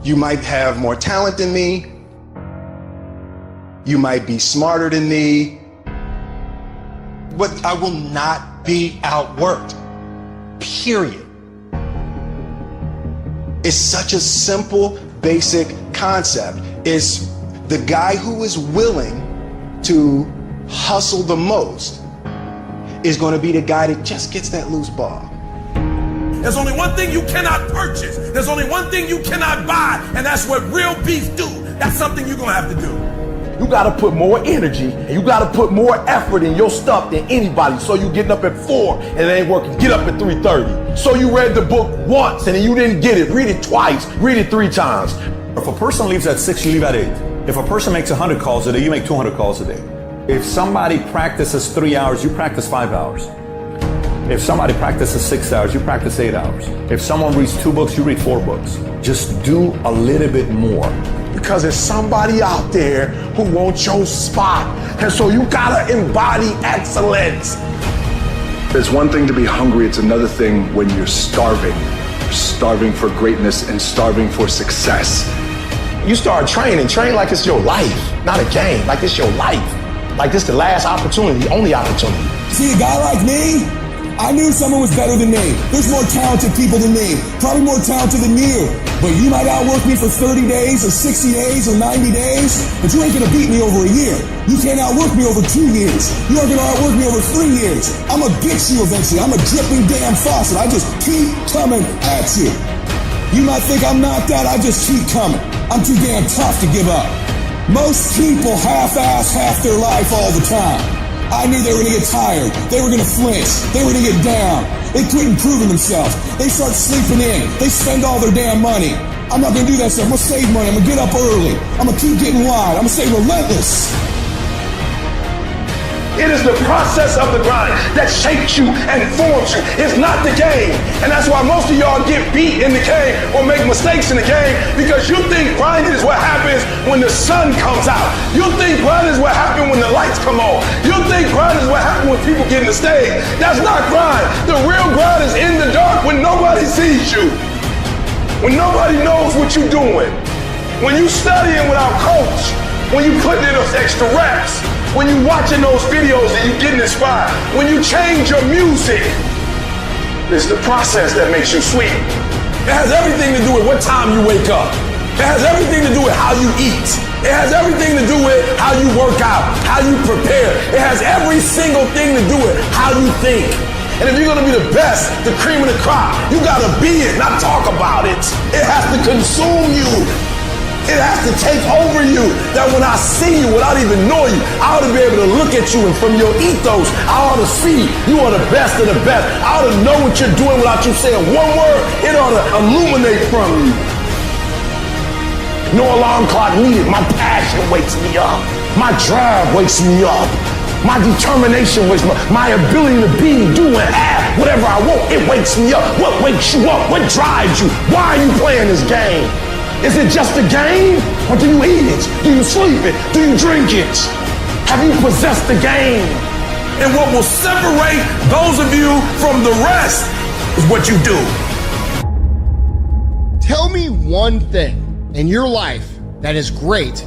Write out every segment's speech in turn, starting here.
You might have more talent than me. You might be smarter than me. But I will not be outworked. Period. It's such a simple, basic concept. It's the guy who is willing to hustle the most is going to be the guy that just gets that loose ball. There's only one thing you cannot purchase. There's only one thing you cannot buy, and that's what real beef do. That's something you're gonna have to do. You gotta put more energy and you gotta put more effort in your stuff than anybody. So you getting up at 4 and it ain't working, get up at 3:30. So you read the book once and then you didn't get it, read it twice, read it 3 times. If a person leaves at 6, you leave at 8. If a person makes 100 calls a day, you make 200 calls a day. If somebody practices 3 hours, you practice 5 hours. If somebody practices 6 hours, you practice 8 hours. If someone reads 2 books, you read 4 books. Just do a little bit more. Because there's somebody out there who wants your spot. And so you gotta embody excellence. It's one thing to be hungry, it's another thing when you're starving. You're starving for greatness and starving for success. You start training, train like it's your life, not a game, like it's your life. Like this the last opportunity, the only opportunity. See a guy like me? I knew someone was better than me. There's more talented people than me, probably more talented than you. But you might outwork me for 30 days or 60 days or 90 days, but you ain't gonna beat me over a year. You can't outwork me over 2 years. You aren't gonna outwork me over 3 years. I'm gonna get you eventually. I'm a dripping damn faucet. I just keep coming at you. You might think I'm not that, I just keep coming. I'm too damn tough to give up. Most people half-ass half their life all the time. I knew they were gonna get tired. They were gonna flinch. They were gonna get down. They quit improving themselves. They start sleeping in. They spend all their damn money. I'm not gonna do that stuff. I'm gonna save money. I'm gonna get up early. I'm gonna keep getting wide. I'm gonna stay relentless. It is the process of the grind that shapes you and forms you. It's not the game. And that's why most of y'all get beat in the game or make mistakes in the game, because you think grinding is what happens when the sun comes out. You think grinding is what happens when the lights come on. You think grinding is what happens when people get in the stage. That's not grind. The real grind is in the dark when nobody sees you. When nobody knows what you're doing. When you studying without coach. When you putting in those extra reps. When you watching those videos and you getting inspired. When you change your music. It's the process that makes you sweet. It has everything to do with what time you wake up. It has everything to do with how you eat. It has everything to do with how you work out, how you prepare. It has every single thing to do with how you think. And if you're gonna be the best, the cream of the crop, you gotta be it, not talk about it. It has to consume you. It has to take over you, that when I see you, without even knowing you, I ought to be able to look at you, and from your ethos, I ought to see you are the best of the best. I ought to know what you're doing without you saying one word. It ought to illuminate from you. No alarm clock needed. My passion wakes me up. My drive wakes me up. My determination wakes me up. My ability to be, do, and have whatever I want, it wakes me up. What wakes you up? What drives you? Why are you playing this game? Is it just a game? Or do you eat it? Do you sleep it? Do you drink it? Have you possessed the game? And what will separate those of you from the rest is what you do. Tell me one thing in your life that is great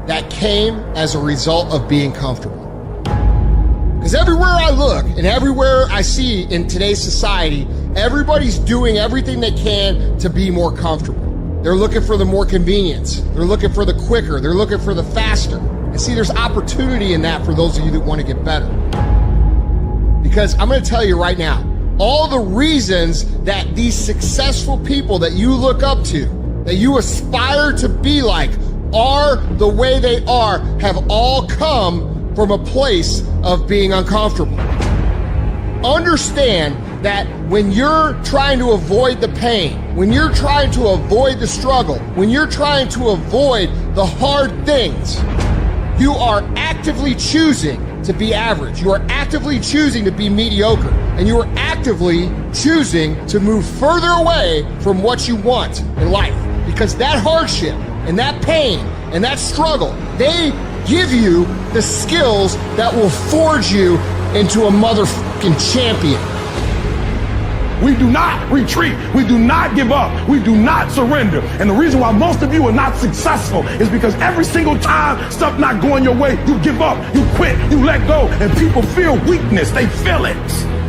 that came as a result of being comfortable. Because everywhere I look and everywhere I see in today's society, everybody's doing everything they can to be more comfortable. They're looking for the more convenience. They're looking for the quicker. They're looking for the faster. And see, there's opportunity in that for those of you that want to get better. Because I'm going to tell you right now, all the reasons that these successful people that you look up to, that you aspire to be like, are the way they are, have all come from a place of being uncomfortable. Understand that when you're trying to avoid the pain, when you're trying to avoid the struggle, when you're trying to avoid the hard things, you are actively choosing to be average. You are actively choosing to be mediocre. And you are actively choosing to move further away from what you want in life. Because that hardship and that pain and that struggle, they give you the skills that will forge you into a motherfucking champion. We do not retreat. We do not give up. We do not surrender. And the reason why most of you are not successful is because every single time stuff not going your way, you give up, you quit, you let go, and people feel weakness. They feel it.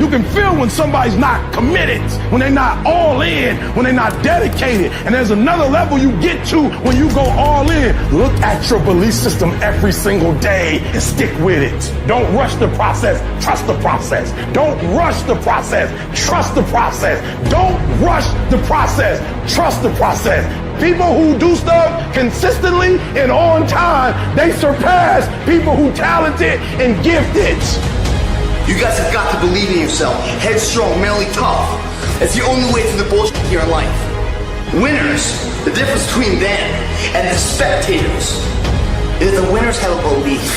You can feel when somebody's not committed, when they're not all in, when they're not dedicated. And there's another level you get to when you go all in. Look at your belief system every single day and stick with it. Don't rush the process. Trust the process. Don't rush the process. Trust the process. Don't rush the process. Trust the process. People who do stuff consistently and on time, they surpass people who talented and gifted. You guys have got to believe in yourself. Headstrong, mentally tough. It's the only way through the bullshit here in life. Winners, the difference between them and the spectators is the winners have a belief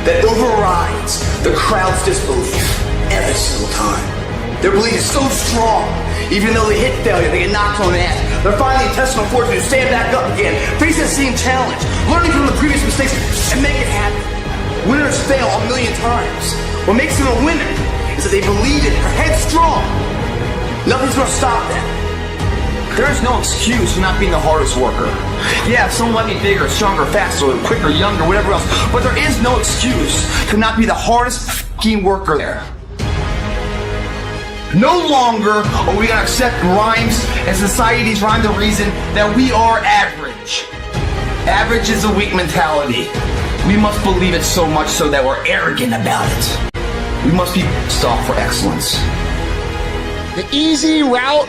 that overrides the crowd's disbelief every single time. Their belief is so strong, even though they hit failure, they get knocked on the ass. They're finding intestinal fortitude to stand back up again, face the same challenge, learning from the previous mistakes, and make it happen. Winners fail a million times. What makes them a winner is that they believe it, they're headstrong. Nothing's gonna stop them. There is no excuse for not being the hardest worker. Yeah, someone might be bigger, stronger, faster, quicker, younger, whatever else, but there is no excuse to not be the hardest f***ing worker there. No longer are we gonna accept rhymes and society's rhyme the reason that we are average. Average is a weak mentality. We must believe it so much so that we're arrogant about it. We must be stopped for excellence. The easy route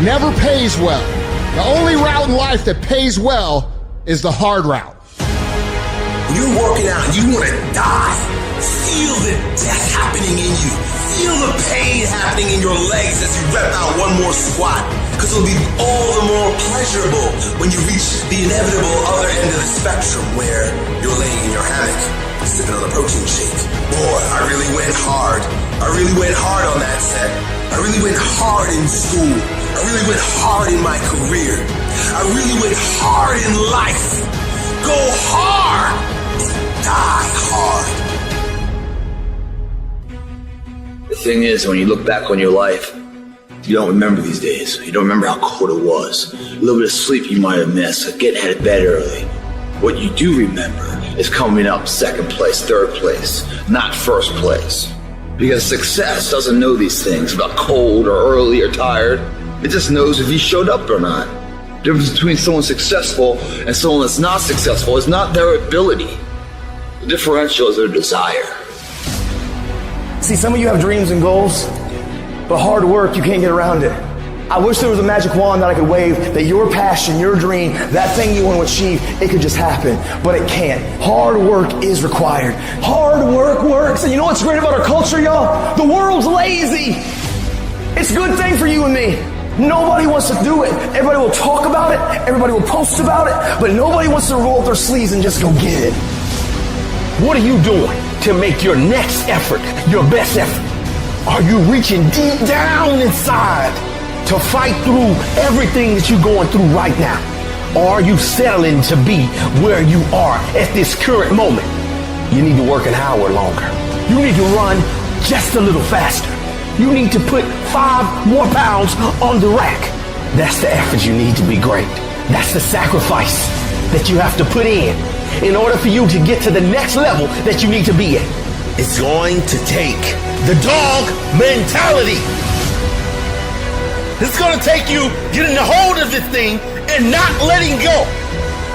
never pays well. The only route in life that pays well is the hard route. When you're working out and you want to die, feel the death happening in you. Feel the pain happening in your legs as you rep out one more squat. Because it'll be all the more pleasurable when you reach the inevitable other end of the spectrum where you're laying in your hammock, sipping on a protein shake. Boy, I really went hard. I really went hard on that set. I really went hard in school. I really went hard in my career. I really went hard in life. Go hard. Die hard. The thing is, when you look back on your life, you don't remember these days. You don't remember how cold it was. A little bit of sleep you might have missed, getting out of bed early. What you do remember is coming up second place, third place, not first place. Because success doesn't know these things about cold or early or tired. It just knows if you showed up or not. The difference between someone successful and someone that's not successful is not their ability. The differential is their desire. See, some of you have dreams and goals, but hard work, you can't get around it. I wish there was a magic wand that I could wave, that your passion, your dream, that thing you want to achieve, it could just happen, but it can't. Hard work is required. Hard work works. And you know what's great about our culture, y'all? The world's lazy. It's a good thing for you and me. Nobody wants to do it. Everybody will talk about it. Everybody will post about it, but nobody wants to roll up their sleeves and just go get it. What are you doing to make your next effort your best effort? Are you reaching deep down inside to fight through everything that you're going through right now? Or are you settling to be where you are at this current moment? You need to work an hour longer. You need to run just a little faster. You need to put 5 more pounds on the rack. That's the effort you need to be great. That's the sacrifice that you have to put in order for you to get to the next level that you need to be at. It's going to take the dog mentality. It's going to take you getting a hold of this thing and not letting go.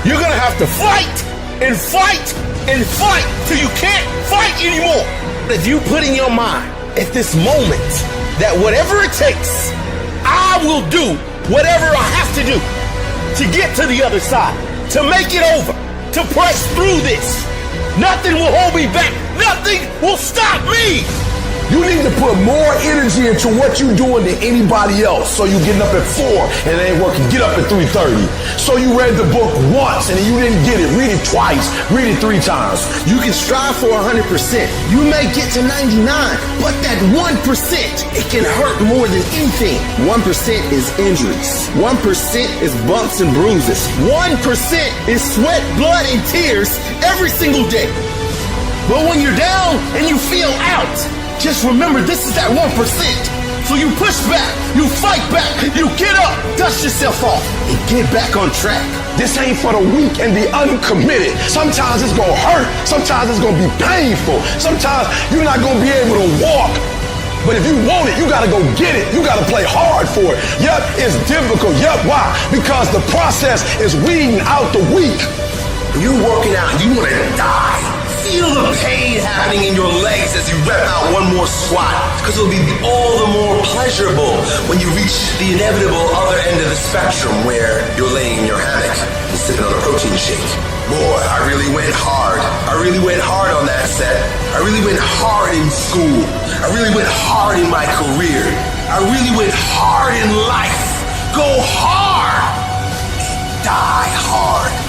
You're going to have to fight and fight and fight till you can't fight anymore. If you put in your mind at this moment that whatever it takes, I will do whatever I have to do to get to the other side, to make it over, to press through this. Nothing will hold me back. Nothing will stop me. You need to put more energy into what you're doing than anybody else. So you getting up at 4 and it ain't working. Get up at 3:30. So you read the book once and then you didn't get it. Read it twice. Read it 3 times. You can strive for 100%. You may get to 99, but that 1%, it can hurt more than anything. 1% is injuries. 1% is bumps and bruises. 1% is sweat, blood, and tears every single day. But when you're down and you feel out, just remember this is that 1%. So you push back, you fight back, you get up, dust yourself off, and get back on track. This ain't for the weak and the uncommitted. Sometimes it's gonna hurt. Sometimes it's gonna be painful. Sometimes you're not gonna be able to walk. But if you want it, you gotta go get it. You gotta play hard for it. Yep, it's difficult. Yep, why? Because the process is weeding out the weak. When you're working out, you wanna die. Feel the pain happening in your legs as you rep out one more squat, because it'll be all the more pleasurable when you reach the inevitable other end of the spectrum where you're laying in your hammock and sipping on a protein shake. Boy, I really went hard. I really went hard on that set. I really went hard in school. I really went hard in my career. I really went hard in life. Go hard and die hard.